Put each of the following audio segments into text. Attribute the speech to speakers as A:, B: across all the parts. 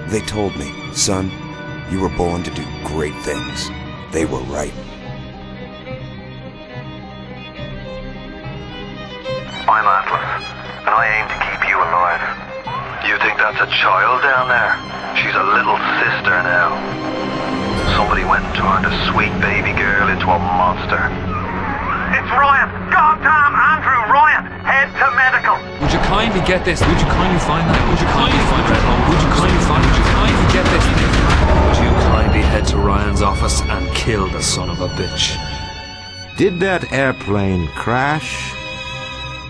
A: They told me, son, you were born to do great things. They were right.
B: I'm Atlas, and I aim to keep you alive. You think that's a child down there? She's a little sister now. Somebody went and turned a sweet baby girl into a monster. It's Ryan! Goddamn Andrew Ryan! Head to medical!
C: Would you kindly get this? Would you kindly find that? Would you kindly find that? Would you kindly find? Would you kindly get this? Would you kindly head to Ryan's office and kill the son of a bitch?
D: Did that airplane crash?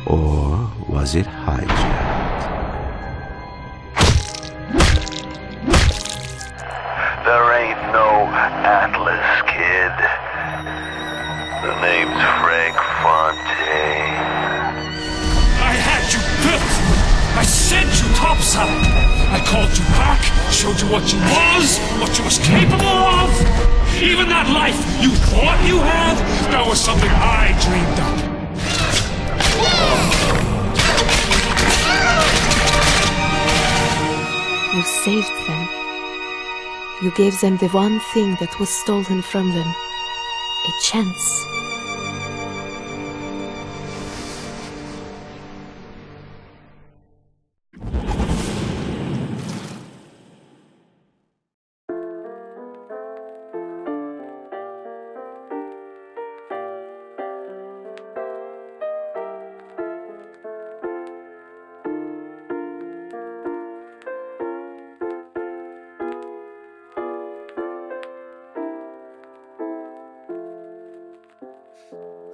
D: Or was it hijacked?
B: There ain't no Atlas, kid. The name's Frank Fontaine.
E: I had you built! I sent you topside! I called you back, showed you what you was capable of! Even that life you thought you had, that was something I dreamed up.
F: You saved them. You gave them the one thing that was stolen from them. A chance.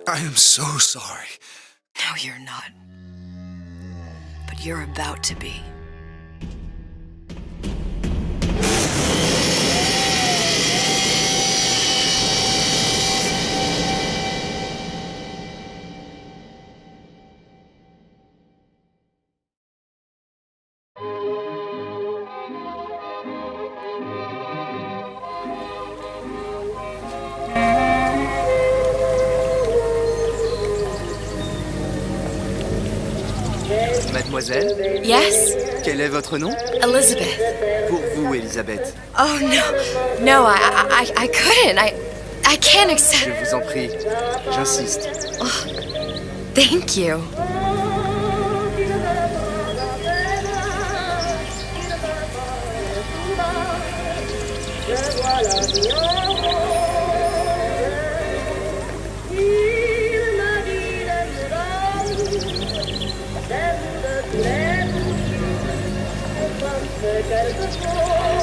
G: I am so sorry.
H: No, you're not. But you're about to be.
I: Mademoiselle?
H: Yes?
I: Quel est votre nom?
H: Elizabeth.
I: Pour vous, Elisabeth.
H: Oh, no. No, I couldn't. I can't accept...
I: Je vous en prie. J'insiste.
H: Oh, thank you.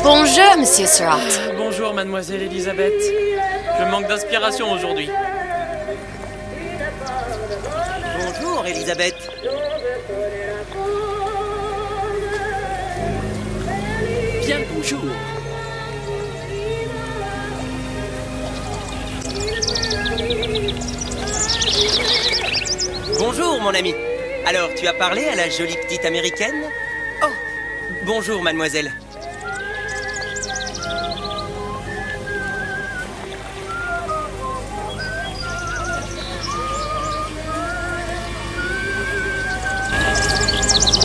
H: Bonjour, Monsieur Surratt.
J: Bonjour, Mademoiselle Elisabeth. Je manque d'inspiration aujourd'hui.
I: Bonjour, Elisabeth.
J: Bien le bonjour.
I: Bonjour, mon ami. Alors, tu as parlé à la jolie petite américaine? Oh, bonjour, mademoiselle.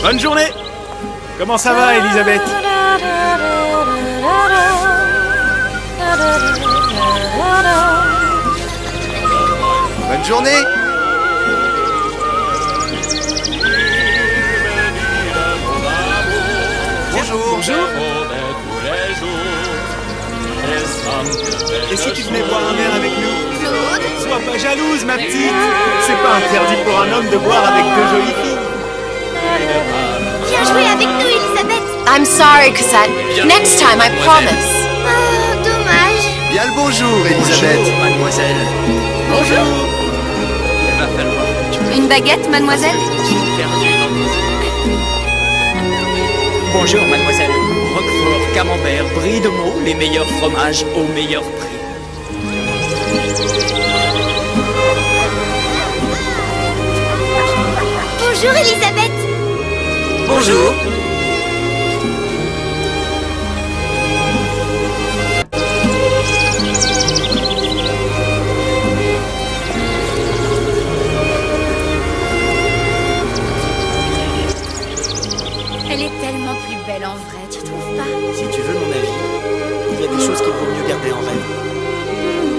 K: Bonne journée! Comment ça va, Elisabeth?
I: Bonne journée! Bonjour!
K: Bonjour! Et si tu venais boire un verre avec nous?
H: Claude?
K: Sois pas jalouse, ma petite! C'est pas interdit pour un homme de boire avec deux jolies filles!
L: Viens jouer avec nous, Elisabeth.
H: I'm sorry, Cosette. Next time, I promise.
L: Oh, dommage.
I: Bien le bonjour, Elisabeth.
J: Bonjour, mademoiselle.
H: Bonjour.
J: Il va falloir que tu
H: Une baguette, mademoiselle?
J: je suis perdu dans mes yeux.
M: Bonjour, mademoiselle. Roquefort, camembert, brie de Meaux, les meilleurs fromages au meilleur prix.
L: Bonjour, Elisabeth.
I: Bonjour.
L: Elle est tellement plus belle en vrai, tu trouves pas?
I: Si tu veux
M: chose qu'il vaut mieux garder en rêve.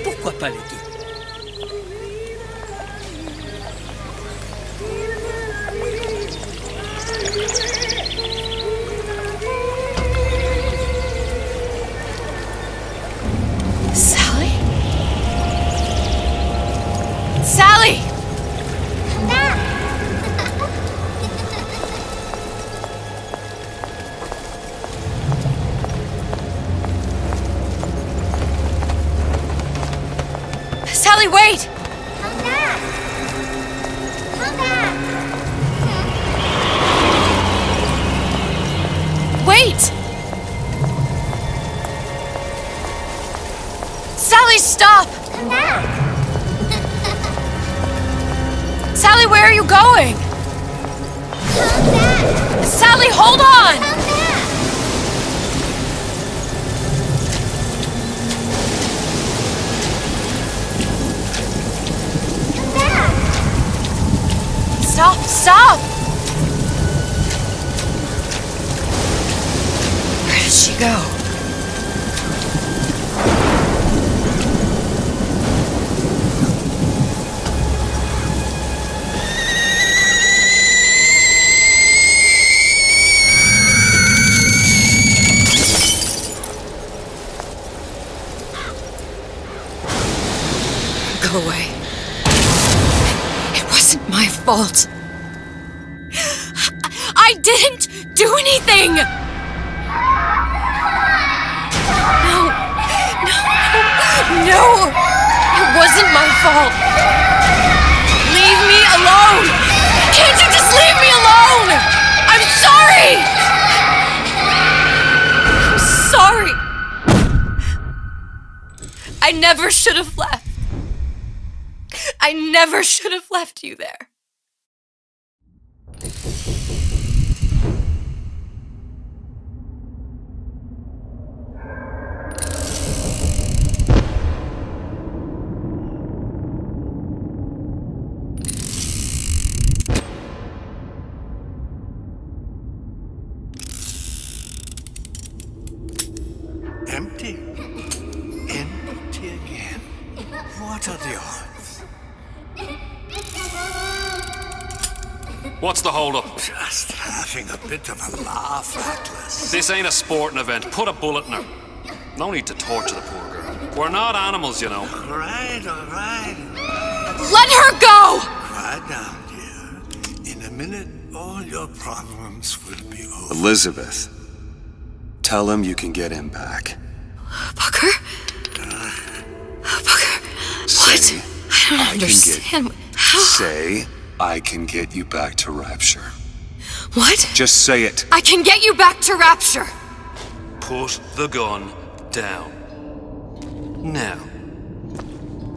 M: Pourquoi pas les deux?
H: Sally? Sally! Sally, wait!
L: Come back! Come back!
H: Wait! Sally, stop!
L: Come back!
H: Sally, where are you going?
L: Come back!
H: Sally, hold on!
L: Come back! Come back!
H: Stop, stop! Where did she go? Go away. It wasn't my fault. I didn't do anything! No, it wasn't my fault. Leave me alone! Can't you just leave me alone? I'm sorry! I'm sorry. I never should have left. I never should have left you there.
G: Empty? Empty again. What are the odds?
C: What's the hold-up?
G: Just having a bit of a laugh, Atlas.
C: This ain't a sporting event. Put a bullet in her. No need to torture the poor girl. We're not animals, you know.
G: All right.
H: Let her go!
G: Quiet down, dear. In a minute, all your problems will be over.
A: Elizabeth, tell him you can get him back.
H: Booker? Booker?
A: Say,
H: What? I don't understand. How?
A: Say, I can get you back to Rapture.
H: What?
A: Just say it.
H: I can get you back to Rapture.
C: Put the gun down. Now,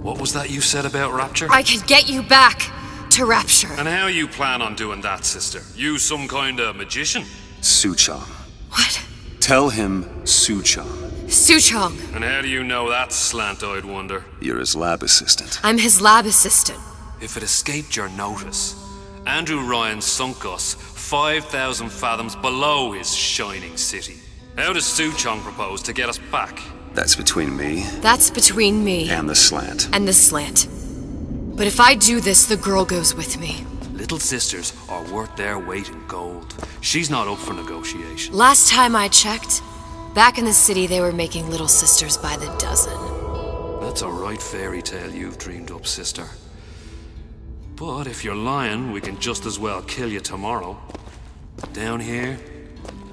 C: what was that you said about Rapture?
H: I can get you back to Rapture.
C: And how you plan on doing that, sister? You some kind of magician?
A: Suchong.
H: What?
A: Tell him Suchong.
H: Suchong.
C: And how do you know that, slant-eyed wonder?
A: You're his lab assistant.
H: I'm his lab assistant.
C: If it escaped your notice, Andrew Ryan sunk us 5,000 fathoms below his shining city. How does Suchong propose to get us back?
A: That's between me
H: That's between me
A: and the slant.
H: and the slant. But if I do this, the girl goes with me.
C: Little sisters are worth their weight in gold. She's not up for negotiation.
H: Last time I checked, back in the city they were making little sisters by the dozen.
C: That's a right fairy tale you've dreamed up, sister. But if you're lying, we can just as well kill you tomorrow. Down here,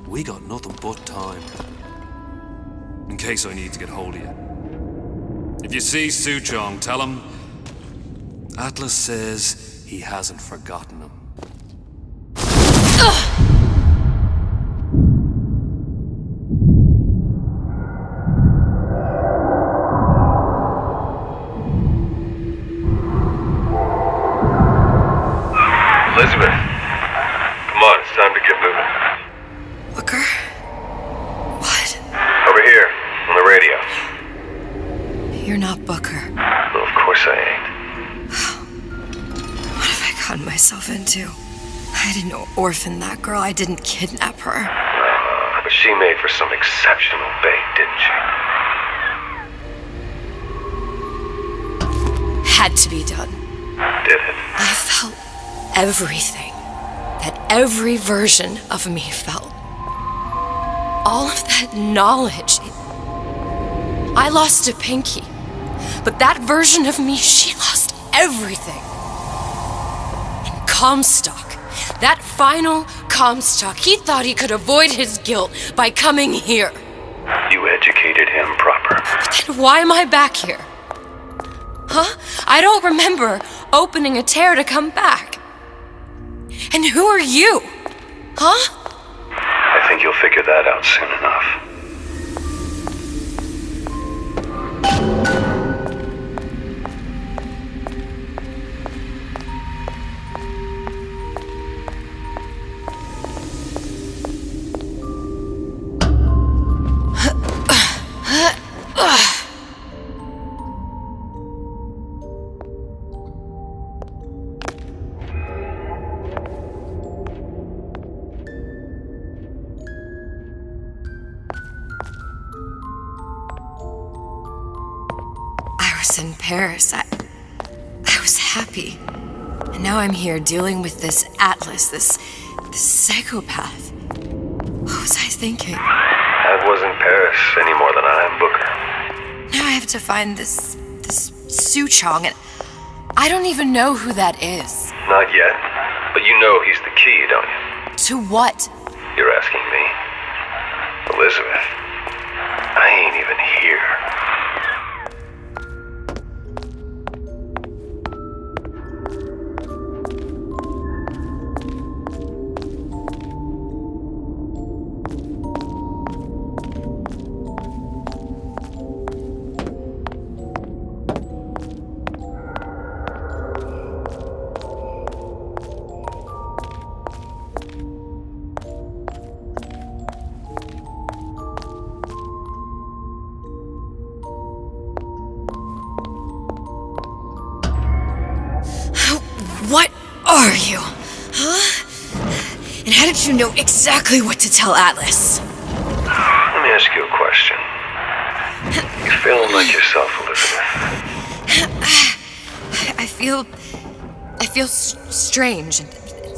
C: we got nothing but time. In case I need to get hold of you. If you see Suchong, tell him Atlas says he hasn't forgotten him.
B: Elizabeth, come on, it's time to get moving.
H: Booker? What?
B: Over here, on the radio.
H: You're not Booker.
B: Well, of course I ain't.
H: What have I gotten myself into? I didn't orphan that girl. I didn't kidnap her.
B: But she made for some exceptional bait, didn't she?
H: Had to be done.
B: Did it?
H: I felt everything that every version of me felt. All of that knowledge. I lost a pinky, but that version of me, she lost everything. And Comstock, that final Comstock, he thought he could avoid his guilt by coming here.
B: You educated him proper.
H: But then why am I back here? Huh? I don't remember opening a tear to come back. And who are you? Huh?
B: I think you'll figure that out soon enough.
H: In Paris, I was happy. And now I'm here dealing with this Atlas, this psychopath. What was I thinking?
B: That wasn't Paris any more than I am Booker.
H: Now I have to find this Suchong, and I don't even know who that is.
B: Not yet, but you know he's the key, don't you?
H: To what?
B: You're asking me. Elizabeth, I ain't even here.
H: What are you? Huh? And how did you know exactly what to tell Atlas?
B: Let me ask you a question. You feeling like yourself, Elizabeth?
H: I feel strange and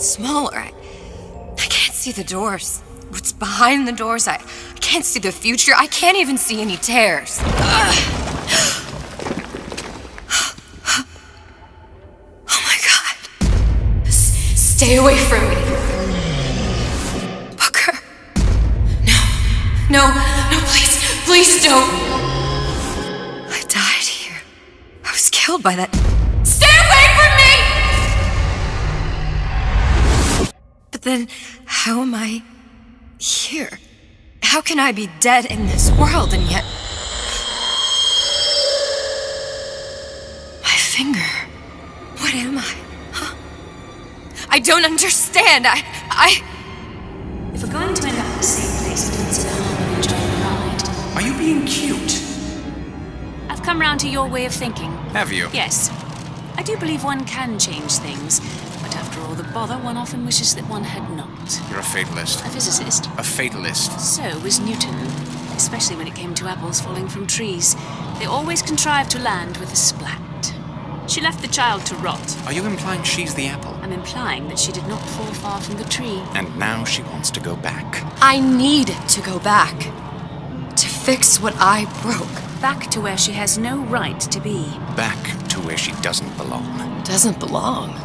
H: smaller. I can't see the doors. What's behind the doors? I can't see the future. I can't even see any tears. Stay away from me. Booker. No, please don't. I died here. I was killed by that. Stay away from me! But then, how am I here? How can I be dead in this world and yet... My finger. What am I? I don't understand.
N: If we're going to end up at the same place, I don't see the harm in enjoying the ride.
O: Are you being cute?
N: I've come round to your way of thinking.
O: Have you?
N: Yes. I do believe one can change things, but after all the bother, one often wishes that one had not.
O: You're a fatalist.
N: A physicist.
O: A fatalist.
N: So was Newton, especially when it came to apples falling from trees. They always contrived to land with a splat. She left the child to rot.
O: Are you implying she's the apple?
N: I'm implying that she did not fall far from the tree.
O: And now she wants to go back.
H: I need to go back. To fix what I broke.
N: Back to where she has no right to be.
O: Back to where she doesn't belong.
H: Doesn't belong?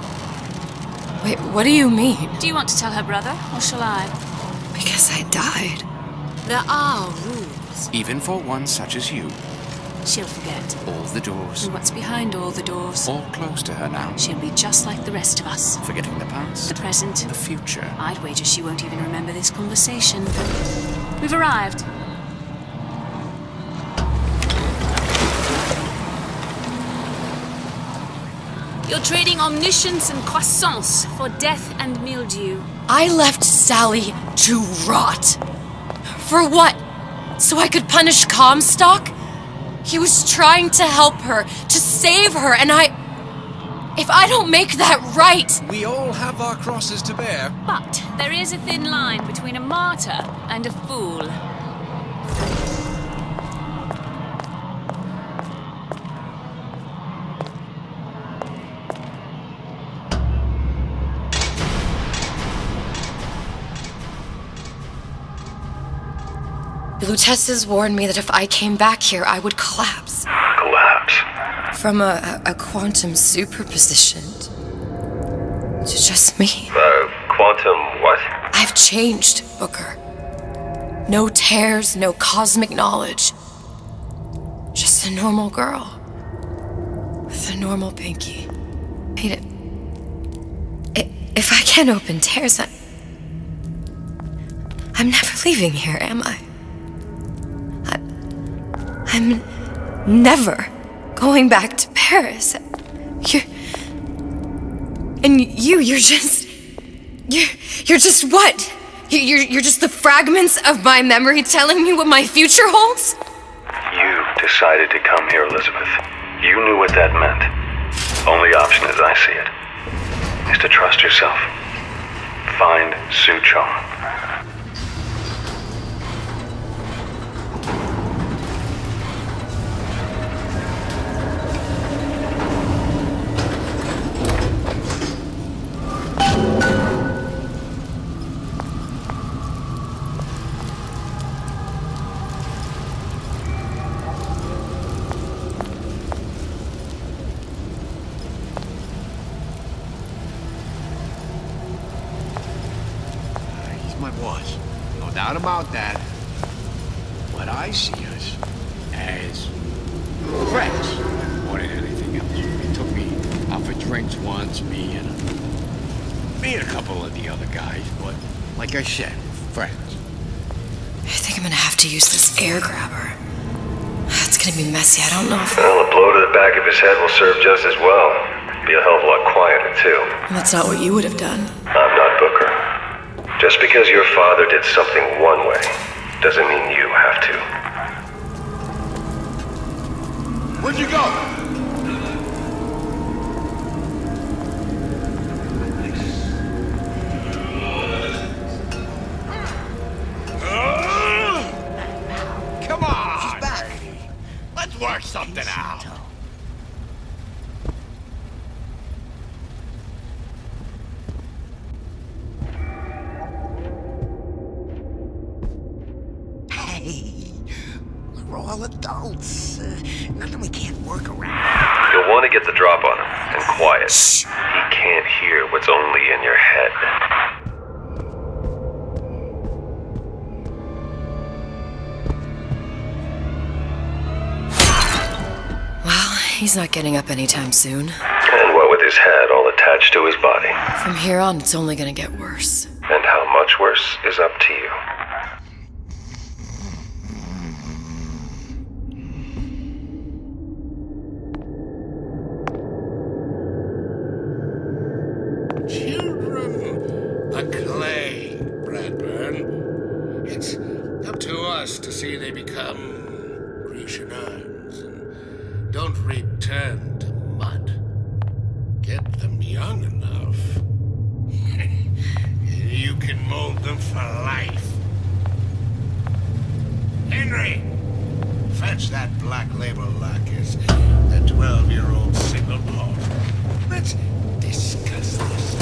H: Wait, what do you mean?
N: Do you want to tell her brother, or shall I?
H: Because I died.
N: There are rules.
O: Even for one such as you.
N: She'll forget.
O: All the doors.
N: And what's behind all the doors?
O: All close to her now.
N: She'll be just like the rest of us.
O: Forgetting the past.
N: The present.
O: The future.
N: I'd wager she won't even remember this conversation. We've arrived. You're trading omniscience and croissance for death and mildew.
H: I left Sally to rot. For what? So I could punish Comstock? He was trying to help her, to save her, and if I don't make that right...
P: We all have our crosses to bear.
N: But there is a thin line between a martyr and a fool.
H: The Lutesses warned me that if I came back here, I would collapse.
B: Collapse?
H: From a quantum superposition to just me.
B: Quantum what?
H: I've changed, Booker. No tears, no cosmic knowledge. Just a normal girl. With a normal pinky. If I can't open tears, I'm never leaving here, am I? I'm never going back to Paris. You're just what? You're just the fragments of my memory telling me what my future holds?
B: You decided to come here, Elizabeth. You knew what that meant. Only option, as I see it, is to trust yourself. Find Suchong.
Q: Not about that. What I see us as friends more than anything else. He took me out for drinks once, me and a couple of the other guys, but like I said, friends.
H: I think I'm gonna have to use this air grabber. It's gonna be messy. I don't know if...
B: Well, a blow to the back of his head will serve just as well. Be a hell of a lot quieter, too.
H: That's not what you would have done.
B: I'm not Booker. Just because your father did something one way, doesn't mean you have to.
Q: Where'd you go? Come on! She's back. Let's work something out.
G: All adults. Nothing we can't work around.
B: You'll want to get the drop on him, and quiet. Shh. He can't hear what's only in your head.
H: Well, he's not getting up anytime soon.
B: And what with his head all attached to his body?
H: From here on, it's only gonna get worse.
B: And how much worse is up to you.
G: To see they become Grecian urns and don't return to mud. Get them young enough. You can mold them for life. Henry, fetch that black label Lacus, the 12-year-old single malt. Let's discuss this.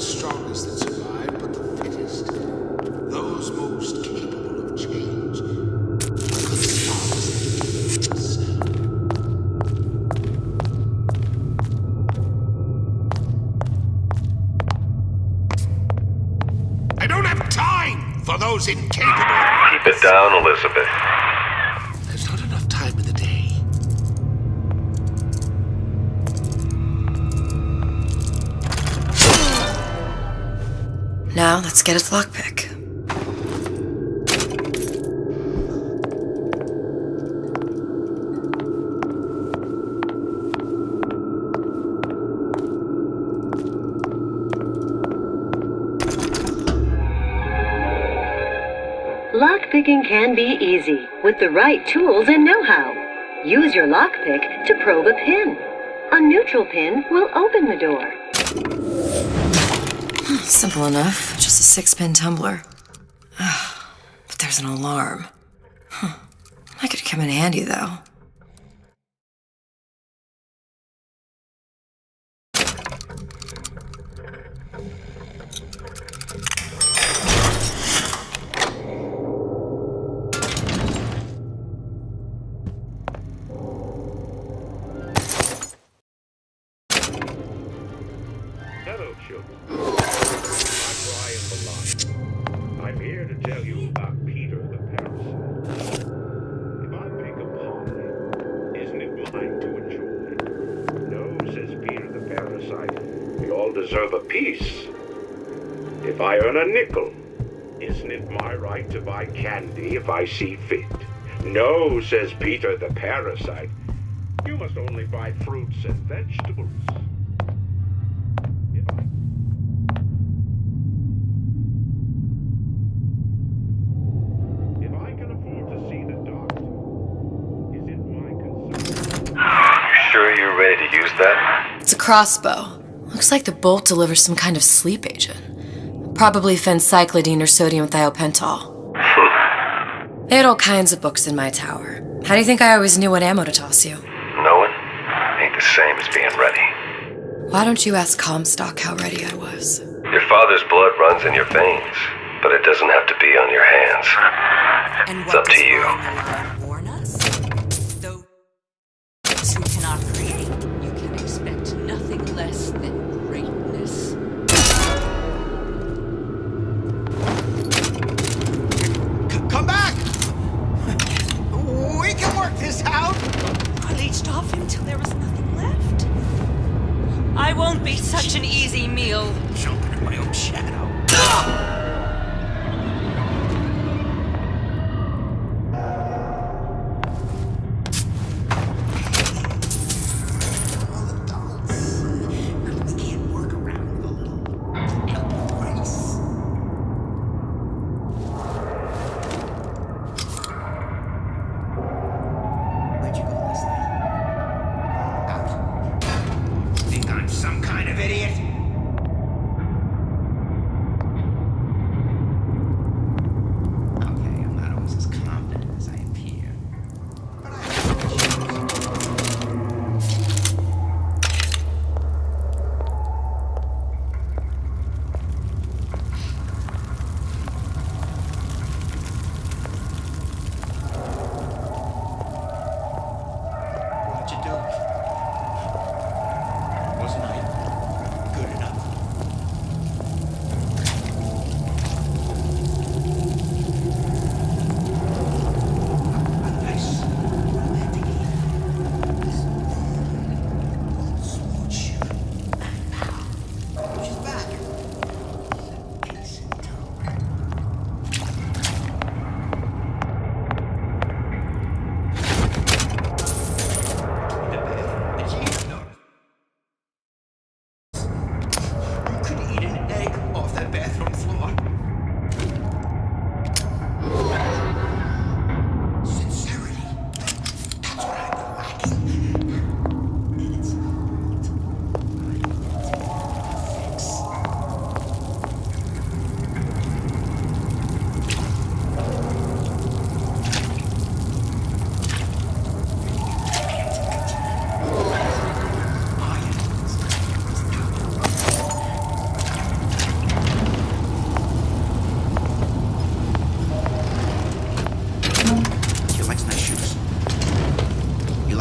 G: strongest that survive, but the fittest. Those most capable of change. I don't have time for those incapable.
B: Keep it down, Elizabeth.
G: There's not enough time in the day.
H: Now, let's get its lockpick.
R: Lockpicking can be easy with the right tools and know-how. Use your lockpick to probe a pin. A neutral pin will open the door.
H: Simple enough. Just a 6-pin tumbler. But there's an alarm. That could come in handy, though.
S: Hello, children. I'm Brian Bellotti. I'm here to tell you about Peter the Parasite. If I make a pie, isn't it mine to enjoy? No, says Peter the Parasite. We all deserve a piece. If I earn a nickel, isn't it my right to buy candy if I see fit? No, says Peter the Parasite. You must only buy fruits and vegetables.
B: Sure you're ready to use that?
H: It's a crossbow. Looks like the bolt delivers some kind of sleep agent. Probably phencyclidine or sodium thiopental. They had all kinds of books in my tower. How do you think I always knew what ammo to toss you?
B: Knowing ain't the same as being ready.
H: Why don't you ask Comstock how ready I was?
B: Your father's blood runs in your veins, but it doesn't have to be on your hands. It's up to you.
T: Warn us? Those who cannot create, you can expect nothing less than greatness.
K: Come back! We can work this out!
T: I leached off him till there was nothing left. I won't be such an easy meal.
K: Jumping in my own shadow.
G: Think I'm some kind of idiot?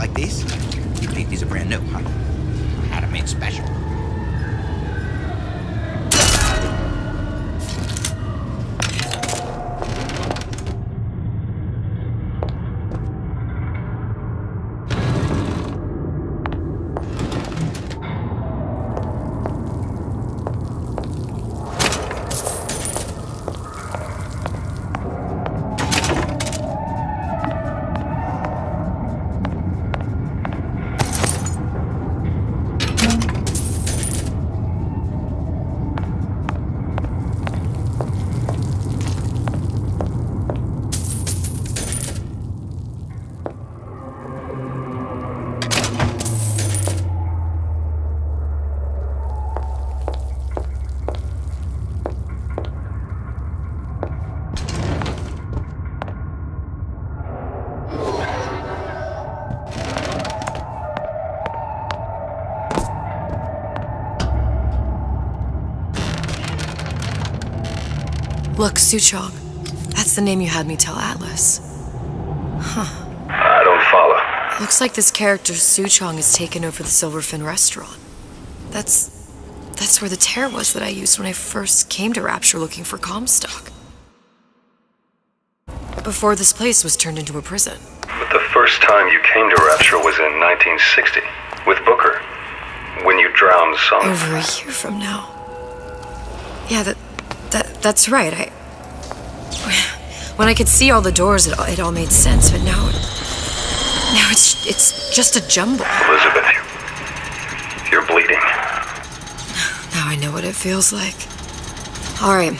U: like these? These are brand new, huh? I had them made special.
H: Look, Suchong. That's the name you had me tell Atlas. Huh.
B: I don't follow.
H: Looks like this character Suchong has taken over the Silverfin restaurant. That's where the tear was that I used when I first came to Rapture looking for Comstock. Before this place was turned into a prison.
B: But the first time you came to Rapture was in 1960, with Booker, when you drowned some...
H: Over a year from now. Yeah, that's right. When I could see all the doors, it all made sense, but now it's just a jumble.
B: Elizabeth, you're bleeding.
H: Now I know what it feels like. All right,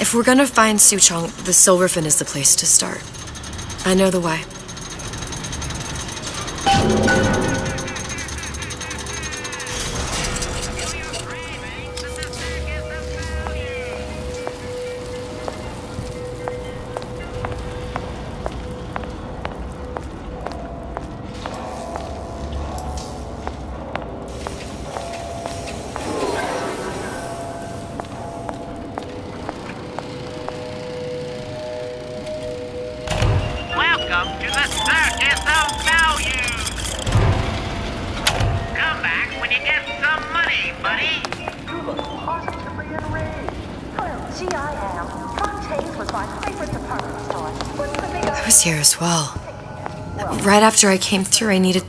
H: if we're gonna find Suchong, the Silverfin is the place to start. I know the way.
V: Welcome to the Circus of Value. Come back when you get some money, buddy.
W: You look positively enraged. Well, gee, I am. Fontaine was my favorite department store. What could they
H: I was here as well. Right after I came through, I needed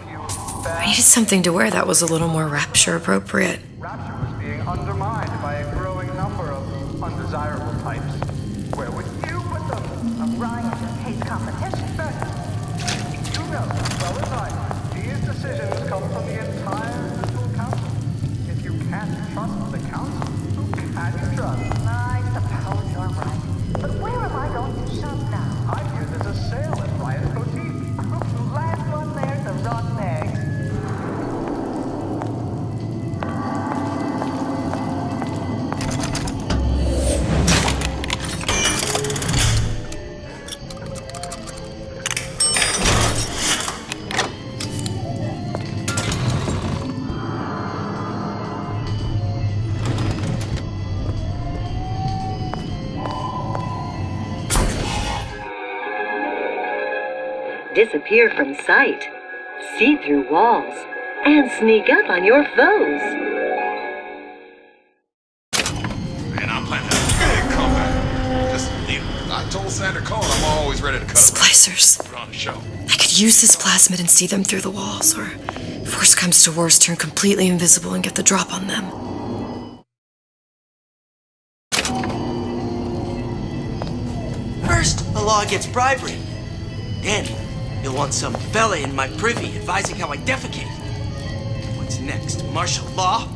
H: something to wear that was a little more Rapture appropriate.
X: Rapture was being undermined by a growing number of undesirable types. Where would you put them?
W: A riot hates competition.
X: You know, well as I, these decisions come from the entire Central Council. If you can't trust the Council, who can you trust?
W: I suppose you're right. But where am I going to shop now?
X: I hear there's a sale at Riot's Boutique.
W: Last one there's a rotten egg.
R: Disappear from sight, see through walls, and sneak up on your foes.
P: Man, I'm planning a big comeback. Just, I told Sandra Cohen I'm always ready to cut
H: Splicers.
P: Put on a show.
H: I could use this plasmid and see them through the walls, or if worse comes to worse, turn completely invisible and get the drop on them.
Y: First, the law gets bribery. Then, you'll want some fella in my privy advising how I defecate. What's next? Martial law?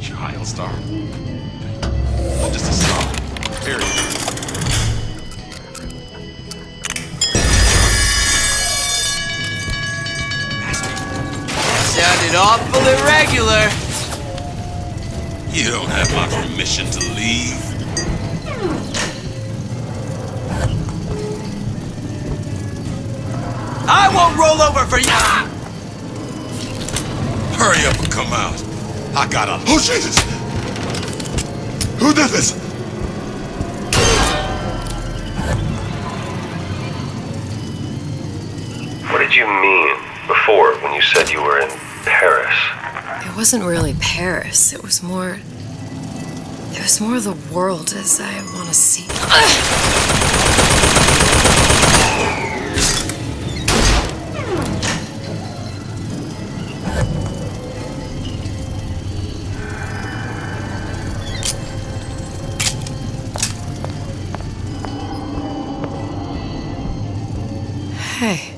P: Child star. I'm just a star. Period.
Y: Sounded awful irregular.
P: You don't have my permission to leave.
Y: I won't roll over for you!
P: Hurry up and come out. I gotta... Oh, Jesus! Who did this?
D: What did you mean before when you said you were in Paris?
H: It wasn't really Paris. It was more of the world as I want to see. Hey.